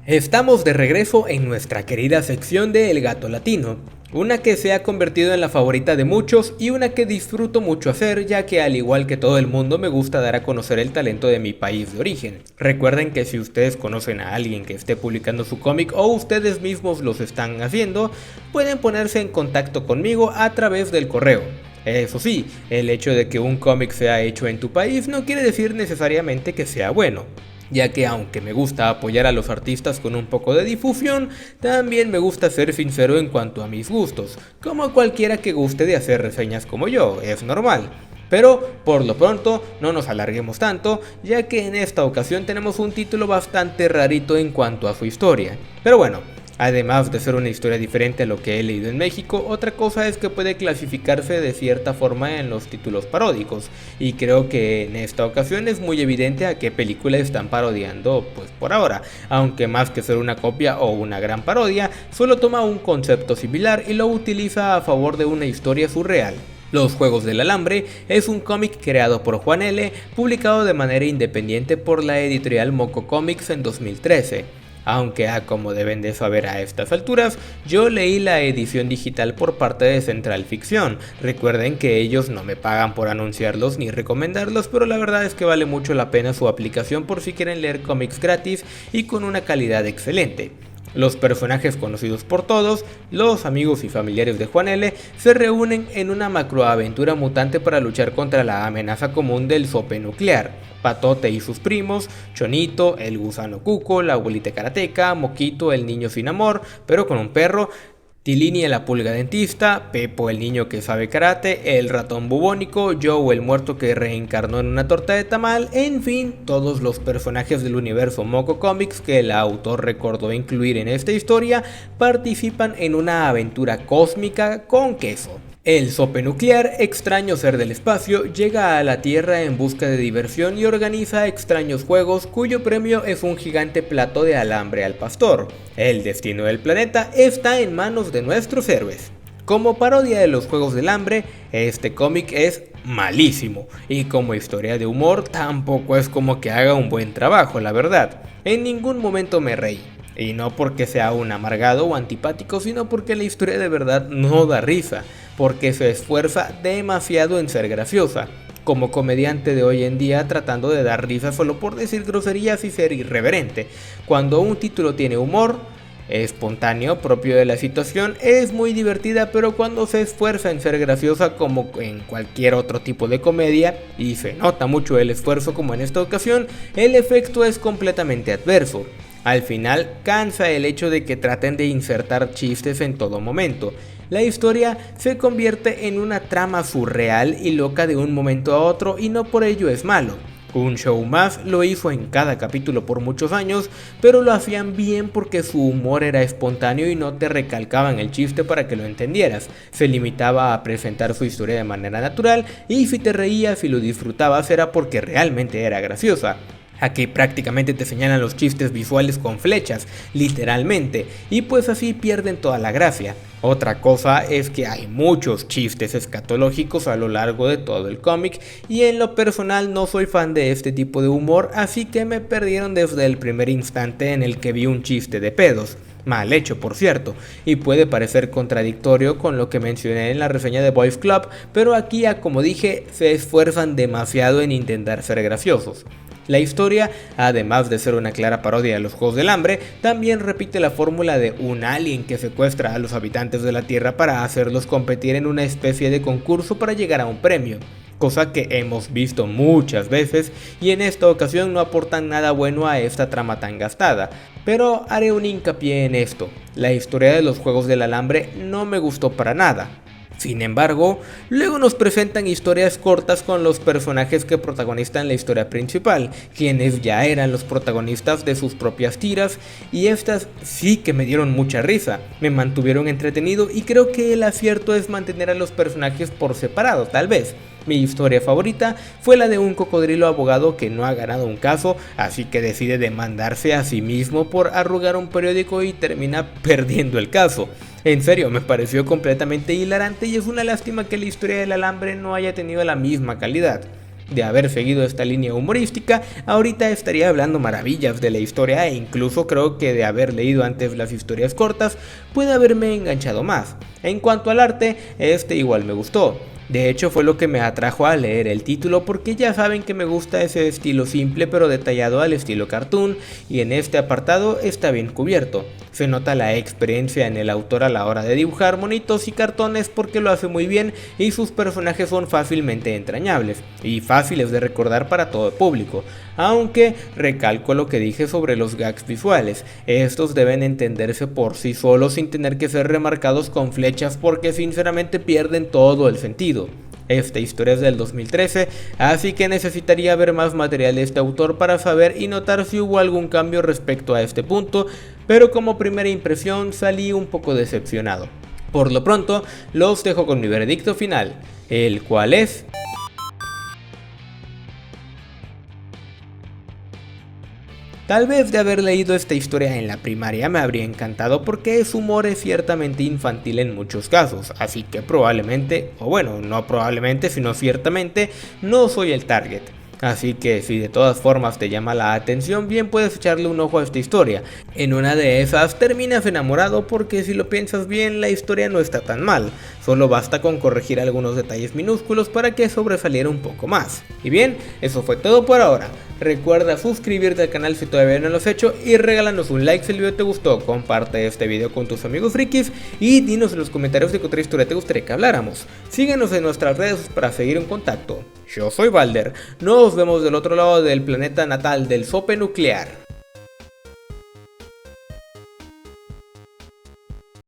Estamos de regreso en nuestra querida sección de El Gato Latino, una que se ha convertido en la favorita de muchos y una que disfruto mucho hacer, ya que al igual que todo el mundo me gusta dar a conocer el talento de mi país de origen. Recuerden que si ustedes conocen a alguien que esté publicando su cómic o ustedes mismos los están haciendo, pueden ponerse en contacto conmigo a través del correo. Eso sí, el hecho de que un cómic sea hecho en tu país no quiere decir necesariamente que sea bueno, ya que aunque me gusta apoyar a los artistas con un poco de difusión, también me gusta ser sincero en cuanto a mis gustos, como cualquiera que guste de hacer reseñas como yo, es normal. Pero por lo pronto no nos alarguemos tanto, ya que en esta ocasión tenemos un título bastante rarito en cuanto a su historia. Pero bueno, además de ser una historia diferente a lo que he leído en México, otra cosa es que puede clasificarse de cierta forma en los títulos paródicos, y creo que en esta ocasión es muy evidente a qué película están parodiando pues por ahora, aunque más que ser una copia o una gran parodia, solo toma un concepto similar y lo utiliza a favor de una historia surreal. Los Juegos del Alambre es un cómic creado por Juan L., publicado de manera independiente por la editorial Moco Comics en 2013. Aunque como deben de saber a estas alturas, yo leí la edición digital por parte de Central Ficción. Recuerden que ellos no me pagan por anunciarlos ni recomendarlos, pero la verdad es que vale mucho la pena su aplicación por si quieren leer cómics gratis y con una calidad excelente. Los personajes conocidos por todos, los amigos y familiares de Juan L., se reúnen en una macroaventura mutante para luchar contra la amenaza común del sope nuclear. Patote y sus primos, Chonito, el gusano Cuco, la abuelita karateca, Moquito, el niño sin amor, pero con un perro, Tilini la pulga dentista, Pepo el niño que sabe karate, el ratón bubónico, Joe el muerto que reencarnó en una torta de tamal, en fin, todos los personajes del universo Moco Comics que el autor recordó incluir en esta historia participan en una aventura cósmica con queso. El sope nuclear, extraño ser del espacio, llega a la Tierra en busca de diversión y organiza extraños juegos cuyo premio es un gigante plato de alambre al pastor. El destino del planeta está en manos de nuestros héroes. Como parodia de los Juegos del Hambre, este cómic es malísimo, y como historia de humor tampoco es como que haga un buen trabajo, la verdad. En ningún momento me reí. Y no porque sea un amargado o antipático, sino porque la historia de verdad no da risa, porque se esfuerza demasiado en ser graciosa, como comediante de hoy en día tratando de dar risa solo por decir groserías y ser irreverente. Cuando un título tiene humor espontáneo propio de la situación, es muy divertida, pero cuando se esfuerza en ser graciosa como en cualquier otro tipo de comedia, y se nota mucho el esfuerzo como en esta ocasión, el efecto es completamente adverso. Al final cansa el hecho de que traten de insertar chistes en todo momento. La historia se convierte en una trama surreal y loca de un momento a otro, y no por ello es malo. Un show más lo hizo en cada capítulo por muchos años, pero lo hacían bien porque su humor era espontáneo y no te recalcaban el chiste para que lo entendieras. Se limitaba a presentar su historia de manera natural, y si te reías y lo disfrutabas era porque realmente era graciosa. Aquí prácticamente te señalan los chistes visuales con flechas, literalmente, y pues así pierden toda la gracia. Otra cosa es que hay muchos chistes escatológicos a lo largo de todo el cómic, y en lo personal no soy fan de este tipo de humor, así que me perdieron desde el primer instante en el que vi un chiste de pedos. Mal hecho, por cierto, y puede parecer contradictorio con lo que mencioné en la reseña de Boys Club, pero aquí, como dije, se esfuerzan demasiado en intentar ser graciosos. La historia, además de ser una clara parodia de los Juegos del Hambre, también repite la fórmula de un alien que secuestra a los habitantes de la Tierra para hacerlos competir en una especie de concurso para llegar a un premio, cosa que hemos visto muchas veces, y en esta ocasión no aportan nada bueno a esta trama tan gastada. Pero haré un hincapié en esto: la historia de los Juegos del Alambre no me gustó para nada. Sin embargo, luego nos presentan historias cortas con los personajes que protagonizan la historia principal, quienes ya eran los protagonistas de sus propias tiras, y estas sí que me dieron mucha risa, me mantuvieron entretenido, y creo que el acierto es mantener a los personajes por separado, tal vez. Mi historia favorita fue la de un cocodrilo abogado que no ha ganado un caso, así que decide demandarse a sí mismo por arrugar un periódico y termina perdiendo el caso. En serio, me pareció completamente hilarante, y es una lástima que la historia del alambre no haya tenido la misma calidad. de haber seguido esta línea humorística, ahorita estaría hablando maravillas de la historia e incluso creo que de haber leído antes las historias cortas puede haberme enganchado más. En cuanto al arte, este igual me gustó. De hecho fue lo que me atrajo a leer el título porque ya saben que me gusta ese estilo simple pero detallado al estilo cartoon y en este apartado está bien cubierto. Se nota la experiencia en el autor a la hora de dibujar monitos y cartones porque lo hace muy bien y sus personajes son fácilmente entrañables y fáciles de recordar para todo el público. Aunque recalco lo que dije sobre los gags visuales, estos deben entenderse por sí solos sin tener que ser remarcados con flechas porque sinceramente pierden todo el sentido. Esta historia es del 2013, así que necesitaría ver más material de este autor para saber y notar si hubo algún cambio respecto a este punto, pero como primera impresión salí un poco decepcionado. Por lo pronto, los dejo con mi veredicto final, el cual es... Tal vez de haber leído esta historia en la primaria me habría encantado porque su humor es ciertamente infantil en muchos casos, así que probablemente, o bueno, no probablemente, sino ciertamente, no soy el target. Así que si de todas formas te llama la atención, bien puedes echarle un ojo a esta historia. En una de esas terminas enamorado porque si lo piensas bien la historia no está tan mal, solo basta con corregir algunos detalles minúsculos para que sobresaliera un poco más. Y bien, eso fue todo por ahora. Recuerda suscribirte al canal si todavía no lo has hecho y regálanos un like si el video te gustó, comparte este video con tus amigos frikis y dinos en los comentarios de qué otra historia te gustaría que habláramos. Síguenos en nuestras redes para seguir en contacto. Yo soy Balder, nos vemos del otro lado del planeta natal del sope nuclear.